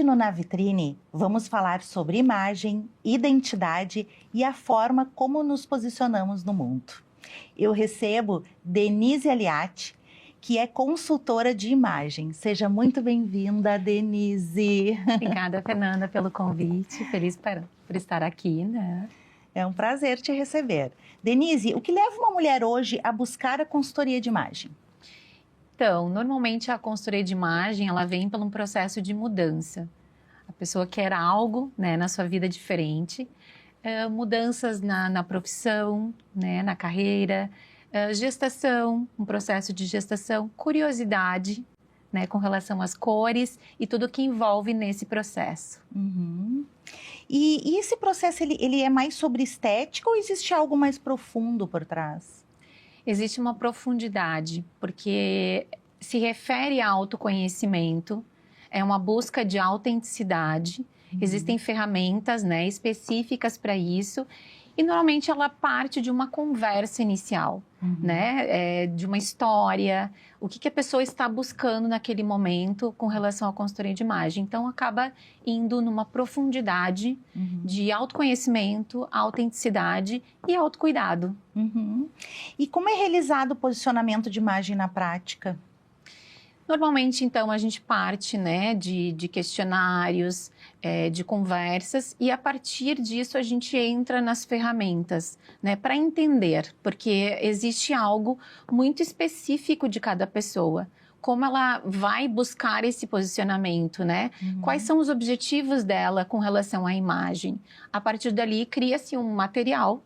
Hoje no Na Vitrine, vamos falar sobre imagem, identidade e a forma como nos posicionamos no mundo. Eu recebo Denise Aliati, que é consultora de imagem. Seja muito bem-vinda, Denise. Obrigada, Fernanda, pelo convite. Feliz por estar aqui, né? É um prazer te receber. Denise, o que leva uma mulher hoje a buscar a consultoria de imagem? Então, normalmente a consultoria de imagem, ela vem por um processo de mudança. A pessoa quer algo, né, na sua vida diferente, mudanças na profissão, né, na carreira, gestação, um processo de gestação, curiosidade, né, com relação às cores e tudo que envolve nesse processo. Uhum. E esse processo, ele é mais sobre estética ou existe algo mais profundo por trás? Existe uma profundidade, porque se refere a autoconhecimento, é uma busca de autenticidade, existem ferramentas, né, específicas para isso, e normalmente ela parte de uma conversa inicial, né, de uma história, o que a pessoa está buscando naquele momento com relação à consultoria de imagem. Então, acaba indo numa profundidade de autoconhecimento, autenticidade e autocuidado. E como é realizado o posicionamento de imagem na prática? Normalmente, então, a gente parte, né, de questionários, de conversas, e a partir disso a gente entra nas ferramentas, né, para entender, porque existe algo muito específico de cada pessoa. Como ela vai buscar esse posicionamento, né? Quais são os objetivos dela com relação à imagem? A partir dali, cria-se um material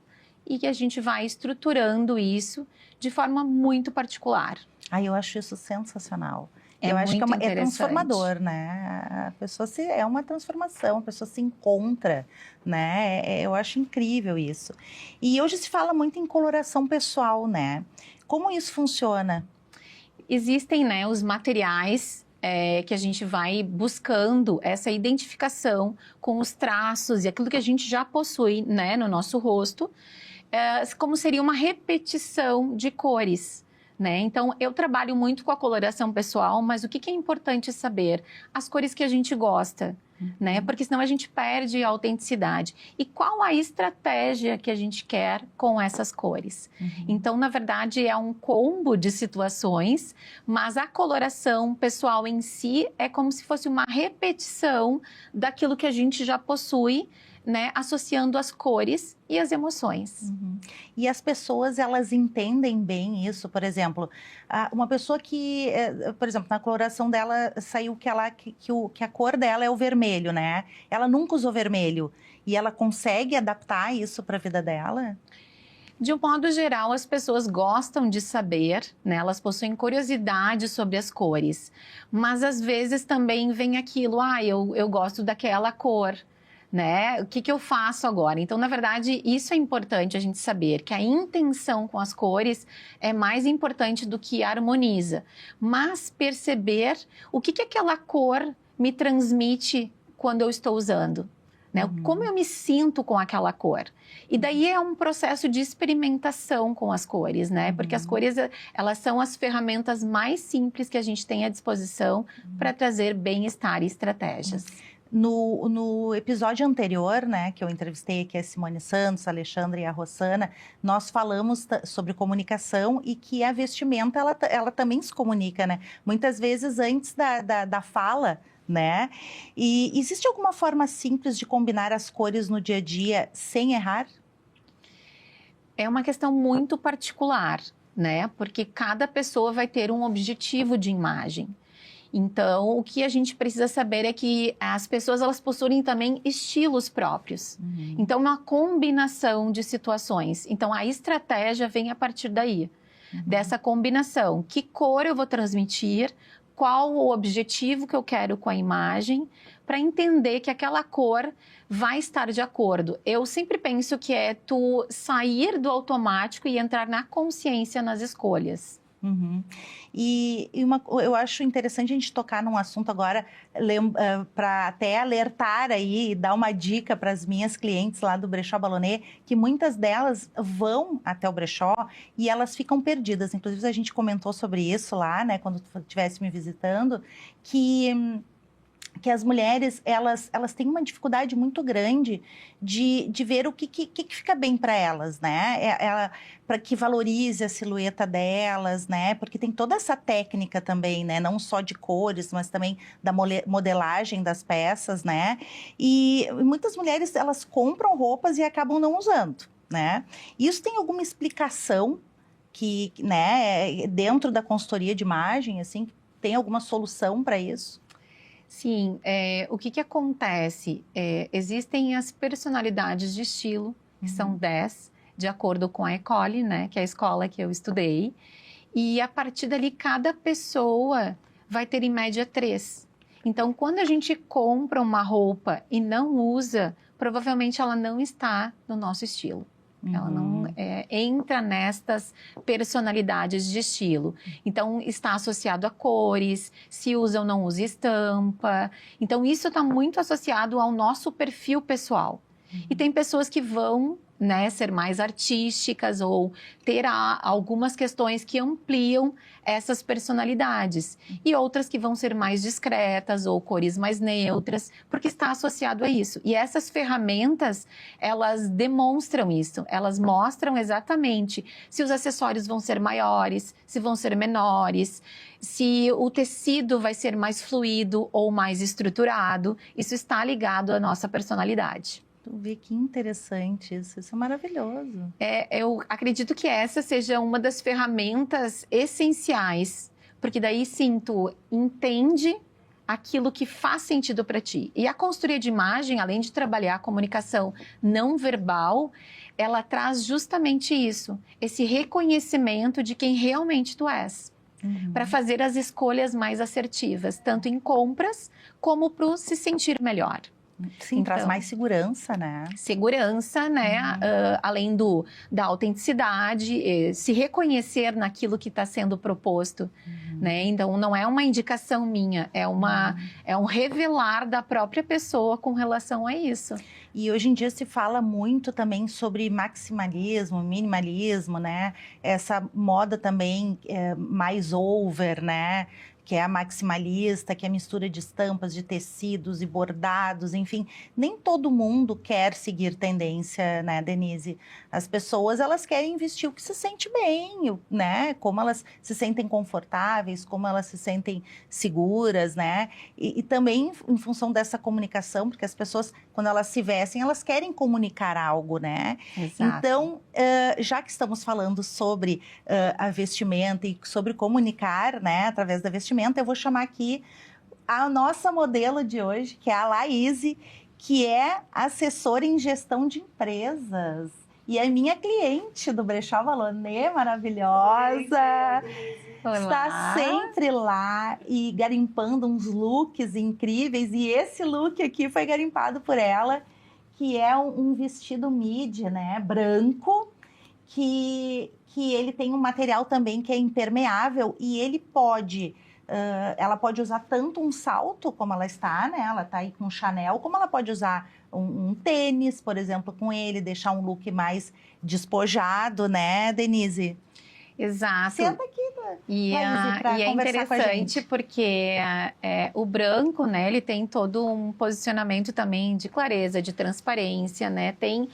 e que a gente vai estruturando isso de forma muito particular. Eu acho isso sensacional. É Eu acho que muito é transformador, né? A pessoa é uma transformação, a pessoa se encontra, né? Eu acho incrível isso. E hoje se fala muito em coloração pessoal, né? Como isso funciona? Existem, né, os materiais que a gente vai buscando essa identificação com os traços e aquilo que a gente já possui, né, no nosso rosto, como seria uma repetição de cores. Né? Então, eu trabalho muito com a coloração pessoal, mas o que é importante saber? As cores que a gente gosta, né? Porque senão a gente perde a autenticidade. E qual a estratégia que a gente quer com essas cores? Então, na verdade, é um combo de situações, mas a coloração pessoal em si é como se fosse uma repetição daquilo que a gente já possui, né, associando as cores e as emoções. E as pessoas, elas entendem bem isso? Por exemplo, uma pessoa que, por exemplo, na coloração dela saiu que a cor dela é o vermelho, né? Ela nunca usou vermelho. E ela consegue adaptar isso para a vida dela? De um modo geral, as pessoas gostam de saber, né? Elas possuem curiosidade sobre as cores. Mas, às vezes, também vem aquilo, eu gosto daquela cor. Né? O que eu faço agora? Então, na verdade, isso é importante a gente saber, que a intenção com as cores é mais importante do que harmoniza. Mas perceber o que aquela cor me transmite quando eu estou usando. Né? Como eu me sinto com aquela cor. E daí é um processo de experimentação com as cores, né? Porque as cores, elas são as ferramentas mais simples que a gente tem à disposição para trazer bem-estar e estratégias. No episódio anterior, né, que eu entrevistei aqui a Simone Santos, a Alexandra e a Rossana, nós falamos sobre comunicação e que a vestimenta, ela também se comunica, né? Muitas vezes antes da fala, né? E existe alguma forma simples de combinar as cores no dia a dia sem errar? É uma questão muito particular, né? Porque cada pessoa vai ter um objetivo de imagem. Então, o que a gente precisa saber é que as pessoas, elas possuem também estilos próprios. Então, uma combinação de situações. Então, a estratégia vem a partir daí, dessa combinação. Que cor eu vou transmitir, qual o objetivo que eu quero com a imagem, para entender que aquela cor vai estar de acordo. Eu sempre penso que é tu sair do automático e entrar na consciência nas escolhas. Eu acho interessante a gente tocar num assunto agora, para até alertar aí, dar uma dica para as minhas clientes lá do Brechó Balonê, que muitas delas vão até o brechó e elas ficam perdidas. Inclusive, a gente comentou sobre isso lá, né, quando tu estivesse me visitando, que que as mulheres, elas têm uma dificuldade muito grande de ver o que fica bem para elas, né? Para que valorize a silhueta delas, né? Porque tem toda essa técnica também, né? Não só de cores, mas também da modelagem das peças, né? E muitas mulheres, elas compram roupas e acabam não usando, né? Isso tem alguma explicação que, né, dentro da consultoria de imagem, assim, tem alguma solução para isso? Sim, o que acontece? Existem as personalidades de estilo, que são 10, de acordo com a École, né, que é a escola que eu estudei. E a partir dali, cada pessoa vai ter em média 3. Então, quando a gente compra uma roupa e não usa, provavelmente ela não está no nosso estilo. Ela não entra nestas personalidades de estilo. Então, está associado a cores, se usa ou não usa estampa. Então, isso está muito associado ao nosso perfil pessoal. E tem pessoas que vão, né, ser mais artísticas ou ter algumas questões que ampliam essas personalidades. E outras que vão ser mais discretas ou cores mais neutras, porque está associado a isso. E essas ferramentas, elas demonstram isso. Elas mostram exatamente se os acessórios vão ser maiores, se vão ser menores, se o tecido vai ser mais fluido ou mais estruturado. Isso está ligado à nossa personalidade. Tu vê que interessante isso é maravilhoso. Eu acredito que essa seja uma das ferramentas essenciais, porque daí sim, tu entende aquilo que faz sentido para ti. E a consultoria de imagem, além de trabalhar a comunicação não verbal, ela traz justamente isso, esse reconhecimento de quem realmente tu és. Para fazer as escolhas mais assertivas, tanto em compras como para se sentir melhor. Sim, então, traz mais segurança, né? Segurança, né? Além da autenticidade, se reconhecer naquilo que está sendo proposto, né? Então, não é uma indicação minha, é um revelar da própria pessoa com relação a isso. E hoje em dia se fala muito também sobre maximalismo, minimalismo, né? Essa moda também mais over, né? Que é a maximalista, que é a mistura de estampas, de tecidos e bordados, enfim. Nem todo mundo quer seguir tendência, né, Denise? As pessoas, elas querem vestir o que se sente bem, né? Como elas se sentem confortáveis, como elas se sentem seguras, né? E também em função dessa comunicação, porque as pessoas, quando elas se vestem, elas querem comunicar algo, né? Exato. Então, já que estamos falando sobre a vestimenta e sobre comunicar, né, através da vestimenta, eu vou chamar aqui a nossa modelo de hoje, que é a Laíse, que é assessora em gestão de empresas. E é minha cliente do Brechó Valonet, maravilhosa. Olá. Está sempre lá e garimpando uns looks incríveis. E esse look aqui foi garimpado por ela, que é um vestido midi, né, branco, que ele tem um material também que é impermeável e ele pode... ela pode usar tanto um salto, como ela está, né? Ela está aí com Chanel, como ela pode usar um tênis, por exemplo, com ele, deixar um look mais despojado, né, Denise? Exato. Senta aqui, E Laíse, é interessante porque o branco, né, ele tem todo um posicionamento também de clareza, de transparência, né? Tem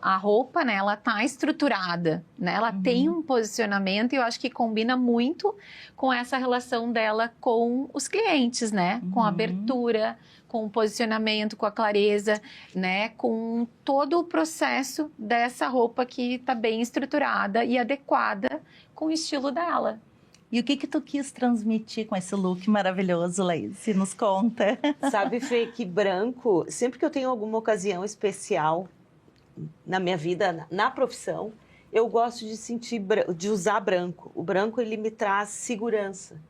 a roupa, né, ela tá estruturada, né? Ela tem um posicionamento e eu acho que combina muito com essa relação dela com os clientes, né? Com a abertura, com o posicionamento, com a clareza, né? Com todo o processo dessa roupa que tá bem estruturada e adequada com o estilo dela. E o que tu quis transmitir com esse look maravilhoso, Laíse? Nos conta. Sabe, Fê, que branco, sempre que eu tenho alguma ocasião especial na minha vida, na profissão, eu gosto de usar branco. O branco, ele me traz segurança.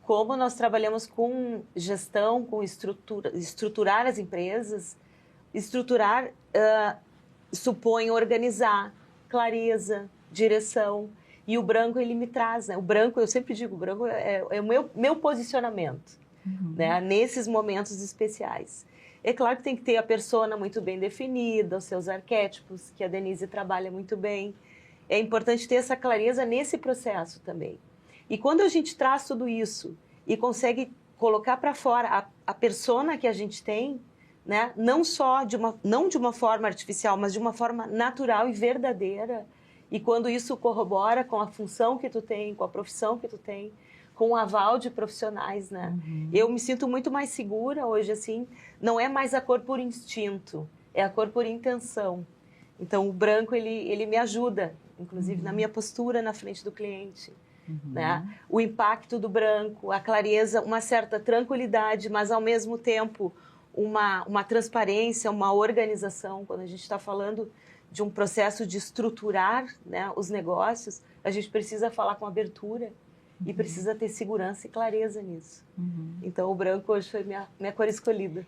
Como nós trabalhamos com gestão, com estruturar as empresas, supõe organizar, clareza, direção. E o branco, ele me traz, né? O branco, eu sempre digo, o branco é o meu posicionamento, né? Nesses momentos especiais. É claro que tem que ter a persona muito bem definida, os seus arquétipos, que a Denise trabalha muito bem. É importante ter essa clareza nesse processo também. E quando a gente traz tudo isso e consegue colocar para fora a persona que a gente tem, né? Não só não de uma forma artificial, mas de uma forma natural e verdadeira. E quando isso corrobora com a função que tu tem, com a profissão que tu tem, com o aval de profissionais, né? Eu me sinto muito mais segura hoje, assim. Não é mais a cor por instinto, é a cor por intenção. Então, o branco, ele me ajuda, inclusive, na minha postura na frente do cliente. Né? O impacto do branco, a clareza, uma certa tranquilidade, mas, ao mesmo tempo, uma transparência, uma organização. Quando a gente está falando de um processo de estruturar, né, os negócios, a gente precisa falar com abertura e precisa ter segurança e clareza nisso. Então, o branco hoje foi minha cor escolhida.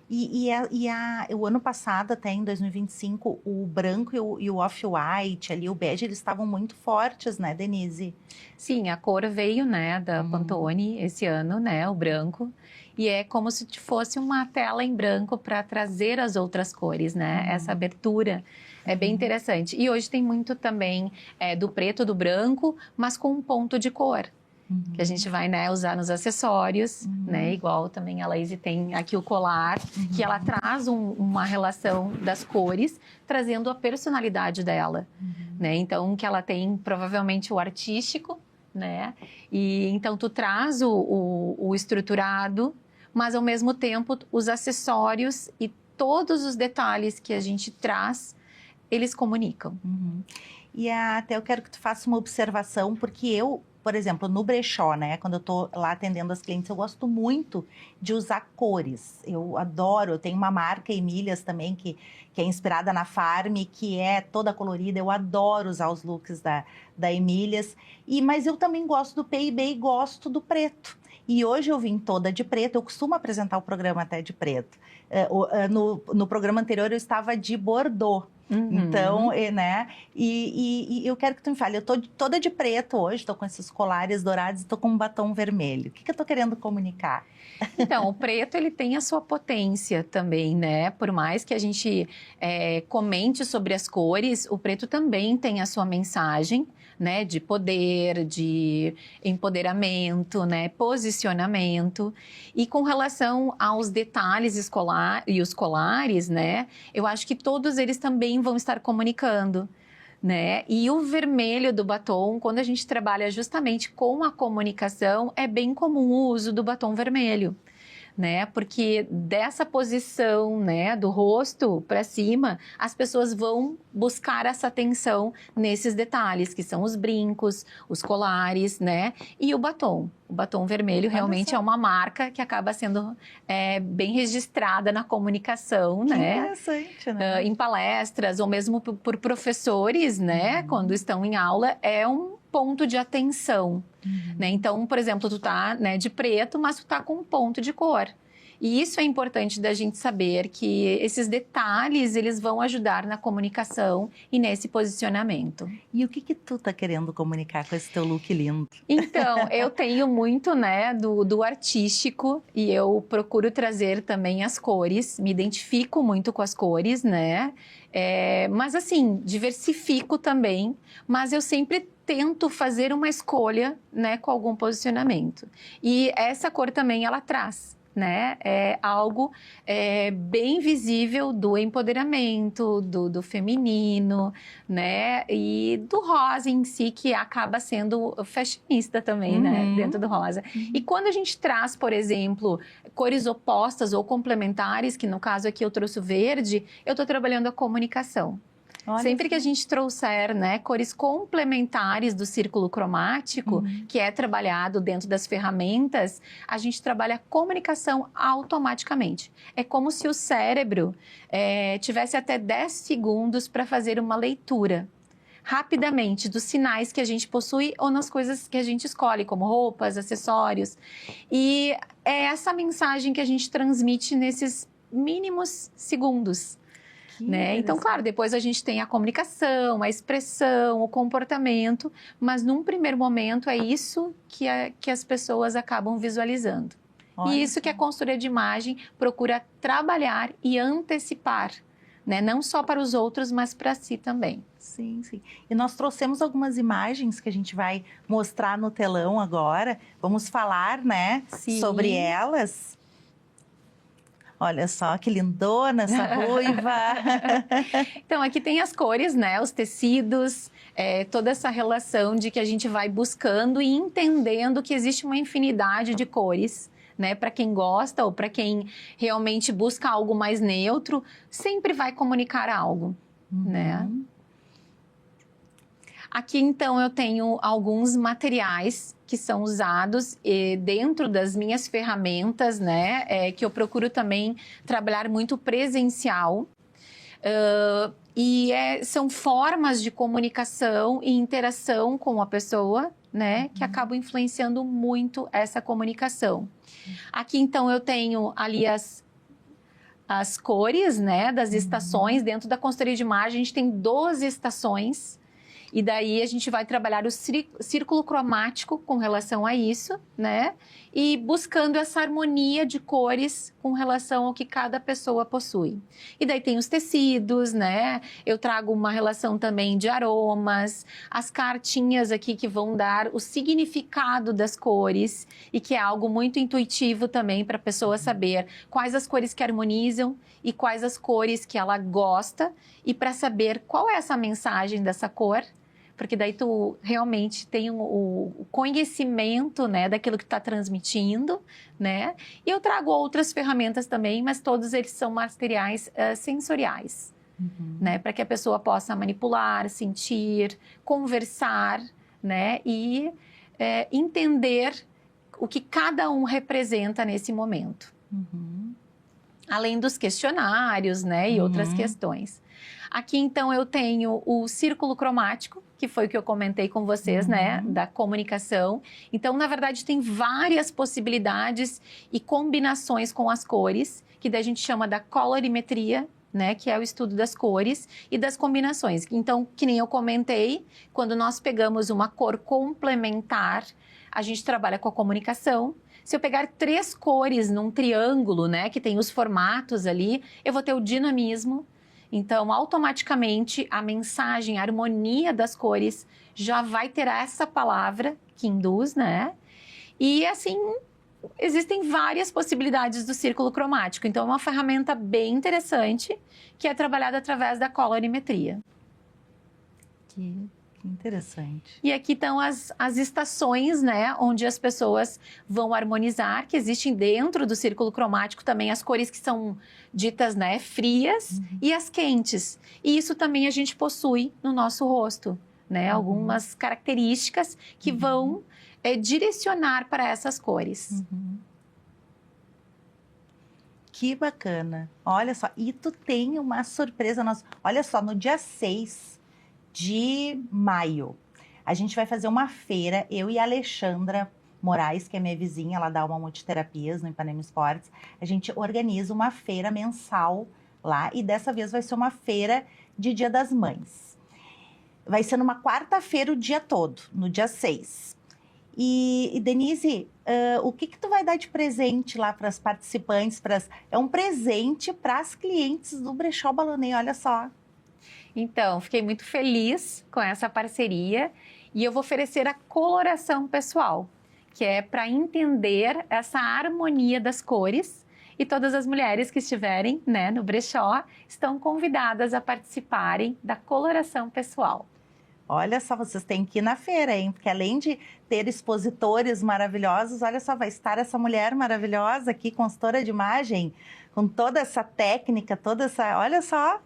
O ano passado, até em 2025, o branco e o off-white, ali, o bege, eles estavam muito fortes, né, Denise? Sim, a cor veio, né, da Pantone esse ano, né, o branco. E é como se fosse uma tela em branco para trazer as outras cores, né, essa abertura. É bem interessante. E hoje tem muito também do preto, do branco, mas com um ponto de cor. Que a gente vai, né, usar nos acessórios, né? Igual também a Laís tem aqui o colar, que ela traz uma relação das cores, trazendo a personalidade dela, né? Então, que ela tem provavelmente o artístico, né? E então tu traz o estruturado, mas ao mesmo tempo os acessórios e todos os detalhes que a gente traz, eles comunicam. E até eu quero que tu faça uma observação, porque eu, por exemplo, no brechó, né, quando eu tô lá atendendo as clientes, eu gosto muito de usar cores. Eu adoro, eu tenho uma marca, Emílias, também, que é inspirada na Farm, que é toda colorida. Eu adoro usar os looks da Emílias. Mas eu também gosto do P&B e gosto do preto. E hoje eu vim toda de preto, eu costumo apresentar o programa até de preto. No programa anterior eu estava de Bordeaux. Então, né, e eu quero que tu me fale, eu tô toda de preto hoje, tô com esses colares dourados e tô com um batom vermelho. O que eu tô querendo comunicar? Então, o preto, ele tem a sua potência também, né? Por mais que a gente comente sobre as cores, o preto também tem a sua mensagem, né? De poder, de empoderamento, né? Posicionamento. E com relação aos detalhes e os colares, né? Eu acho que todos eles também vão estar comunicando. Né? E o vermelho do batom, quando a gente trabalha justamente com a comunicação, é bem comum o uso do batom vermelho, né? Porque dessa posição, né, do rosto para cima, as pessoas vão buscar essa atenção nesses detalhes, que são os brincos, os colares, né? E o batom. O batom vermelho realmente é uma marca que acaba sendo bem registrada na comunicação, que né? Interessante, né? Em palestras ou mesmo por professores, né? Quando estão em aula, é um ponto de atenção, né? Então, por exemplo, tu tá, né, de preto, mas tu tá com um ponto de cor. E isso é importante da gente saber, que esses detalhes, eles vão ajudar na comunicação e nesse posicionamento. E o que tu tá querendo comunicar com esse teu look lindo? Então, eu tenho muito, né, do artístico, e eu procuro trazer também as cores, me identifico muito com as cores, né? Mas assim, diversifico também, mas eu sempre tento fazer uma escolha, né, com algum posicionamento. E essa cor também, ela traz, né, algo bem visível do empoderamento, do feminino, né, e do rosa em si, que acaba sendo fashionista também, né, dentro do rosa. E quando a gente traz, por exemplo, cores opostas ou complementares, que no caso aqui eu trouxe o verde, eu estou trabalhando a comunicação. Olha Sempre que a gente trouxer, né, cores complementares do círculo cromático, que é trabalhado dentro das ferramentas, a gente trabalha a comunicação automaticamente. É como se o cérebro tivesse até 10 segundos para fazer uma leitura rapidamente dos sinais que a gente possui ou nas coisas que a gente escolhe, como roupas, acessórios. E é essa mensagem que a gente transmite nesses mínimos segundos. Né? Então, claro, depois a gente tem a comunicação, a expressão, o comportamento, mas num primeiro momento é isso que as pessoas acabam visualizando. Olha E isso que a consultoria de imagem procura trabalhar e antecipar, né? Não só para os outros, mas para si também. Sim, sim. E nós trouxemos algumas imagens que a gente vai mostrar no telão agora. Vamos falar, né, Sim. sobre elas. Olha só que lindona essa ruiva. Então, aqui tem as cores, né? Os tecidos, toda essa relação de que a gente vai buscando e entendendo que existe uma infinidade de cores, né? Para quem gosta ou para quem realmente busca algo mais neutro, sempre vai comunicar algo, né? Aqui, então, eu tenho alguns materiais que são usados dentro das minhas ferramentas, né? Que eu procuro também trabalhar muito presencial. São formas de comunicação e interação com a pessoa, né? Que acabam influenciando muito essa comunicação. Aqui, então, eu tenho ali as cores, né? Das estações. Dentro da consultoria de imagem, a gente tem 12 estações. E daí a gente vai trabalhar o círculo cromático com relação a isso, né? E buscando essa harmonia de cores com relação ao que cada pessoa possui. E daí tem os tecidos, né? Eu trago uma relação também de aromas, as cartinhas aqui que vão dar o significado das cores e que é algo muito intuitivo também para a pessoa saber quais as cores que harmonizam e quais as cores que ela gosta e para saber qual é essa mensagem dessa cor. Porque daí tu realmente tem o conhecimento, né, daquilo que está transmitindo, né? E eu trago outras ferramentas também, mas todos eles são materiais sensoriais, né? Para que a pessoa possa manipular, sentir, conversar, né? E entender o que cada um representa nesse momento. Além dos questionários, né, e outras questões. Aqui, então, eu tenho o círculo cromático, que foi o que eu comentei com vocês, né, da comunicação. Então, na verdade, tem várias possibilidades e combinações com as cores, que daí a gente chama da colorimetria, né, que é o estudo das cores e das combinações. Então, que nem eu comentei, quando nós pegamos uma cor complementar, a gente trabalha com a comunicação. Se eu pegar 3 cores num triângulo, né, que tem os formatos ali, eu vou ter o dinamismo. Então, automaticamente, a mensagem, a harmonia das cores já vai ter essa palavra que induz, né? E, assim, existem várias possibilidades do círculo cromático. Então, é uma ferramenta bem interessante que é trabalhada através da colorimetria. Que interessante. E aqui estão as estações, né, onde as pessoas vão harmonizar, que existem dentro do círculo cromático também as cores que são ditas, né, frias e as quentes. E isso também a gente possui no nosso rosto, né, algumas características que vão direcionar para essas cores. Que bacana. Olha só, e tu tem uma surpresa nossa. Olha só, no dia 6 de maio, a gente vai fazer uma feira, eu e a Alexandra Moraes, que é minha vizinha, ela dá uma multiterapias no Ipanema Esportes. A gente organiza uma feira mensal lá e dessa vez vai ser uma feira de Dia das Mães. Vai ser numa quarta-feira o dia todo, no dia 6. E Denise, o que tu vai dar de presente lá para as participantes? É um presente para as clientes do Brechó Balonê, olha só. Então, fiquei muito feliz com essa parceria e eu vou oferecer a coloração pessoal, que é para entender essa harmonia das cores. E todas as mulheres que estiverem, né, no brechó estão convidadas a participarem da coloração pessoal. Olha só, vocês têm que ir na feira, hein? Porque além de ter expositores maravilhosos, olha só, vai estar essa mulher maravilhosa aqui, consultora de imagem, com toda essa técnica, toda essa... Olha só!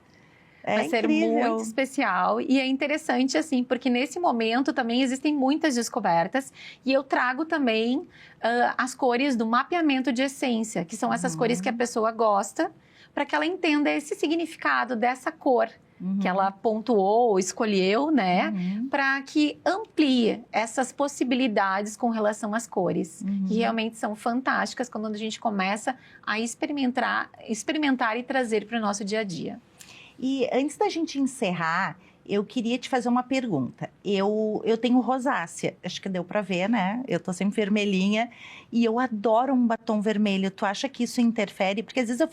Vai ser muito especial e é interessante assim, porque nesse momento também existem muitas descobertas e eu trago também as cores do mapeamento de essência, que são essas cores que a pessoa gosta, para que ela entenda esse significado dessa cor que ela pontuou, escolheu, né? Para que amplie essas possibilidades com relação às cores, que realmente são fantásticas quando a gente começa a experimentar e trazer para o nosso dia a dia. E antes da gente encerrar, Eu queria te fazer uma pergunta. Eu tenho rosácea, acho que deu para ver, né? Eu tô sempre vermelhinha e eu adoro um batom vermelho. Tu acha que isso interfere? Porque às vezes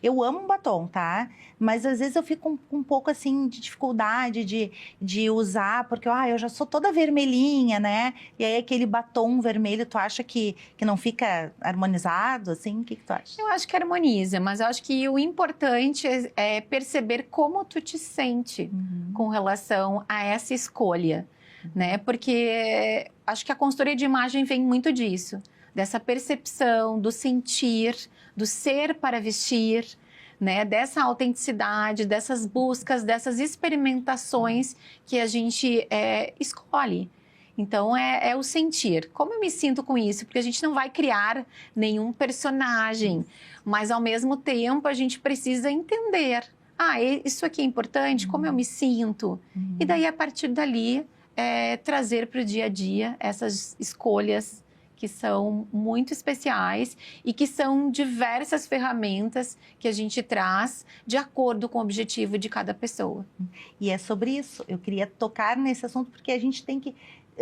eu amo um batom, tá? Mas às vezes eu fico um pouco assim de dificuldade de usar, porque eu já sou toda vermelhinha, né? E aí aquele batom vermelho, tu acha que não fica harmonizado, assim? O que tu acha? Eu acho que harmoniza, mas eu acho que o importante é perceber como tu te sente com relação a essa escolha, né? Porque acho que a consultoria de imagem vem muito disso, dessa percepção, do sentir, do ser para vestir, né? Dessa autenticidade, dessas buscas, dessas experimentações que a gente escolhe. Então, é o sentir. Como eu me sinto com isso? Porque a gente não vai criar nenhum personagem, mas ao mesmo tempo a gente precisa entender. Isso aqui é importante, como eu me sinto? E daí, a partir dali, trazer para o dia a dia essas escolhas que são muito especiais e que são diversas ferramentas que a gente traz de acordo com o objetivo de cada pessoa. E é sobre isso. Eu queria tocar nesse assunto porque a gente tem que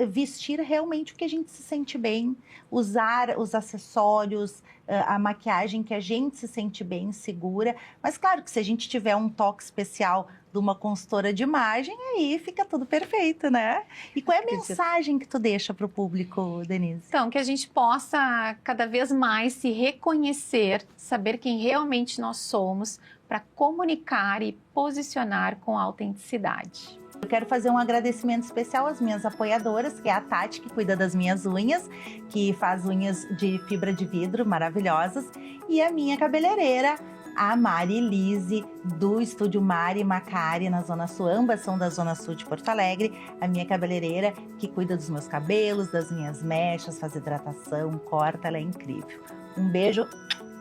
vestir realmente o que a gente se sente bem, usar os acessórios, a maquiagem que a gente se sente bem, segura. Mas claro que se a gente tiver um toque especial de uma consultora de imagem, aí fica tudo perfeito, né? E qual é a mensagem que tu deixa para o público, Denise? Então, que a gente possa cada vez mais se reconhecer, saber quem realmente nós somos, para comunicar e posicionar com autenticidade. Eu quero fazer um agradecimento especial às minhas apoiadoras, que é a Tati, que cuida das minhas unhas, que faz unhas de fibra de vidro maravilhosas, e a minha cabeleireira, a Mari Lise, do estúdio Mari Macari, na Zona Sul. Ambas são da Zona Sul de Porto Alegre. A minha cabeleireira, que cuida dos meus cabelos, das minhas mechas, faz hidratação, corta, ela é incrível. Um beijo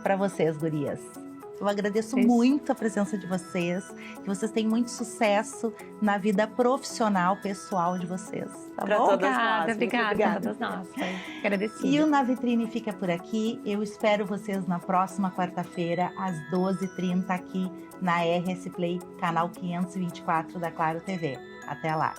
para vocês, gurias. Eu agradeço muito a presença de vocês, que vocês tenham muito sucesso na vida profissional, pessoal de vocês, tá bom? Obrigada a todas nós. Agradecida. E o Na Vitrine fica por aqui. Eu espero vocês na próxima quarta-feira, às 12h30, aqui na RS Play, canal 524 da Claro TV. Até lá!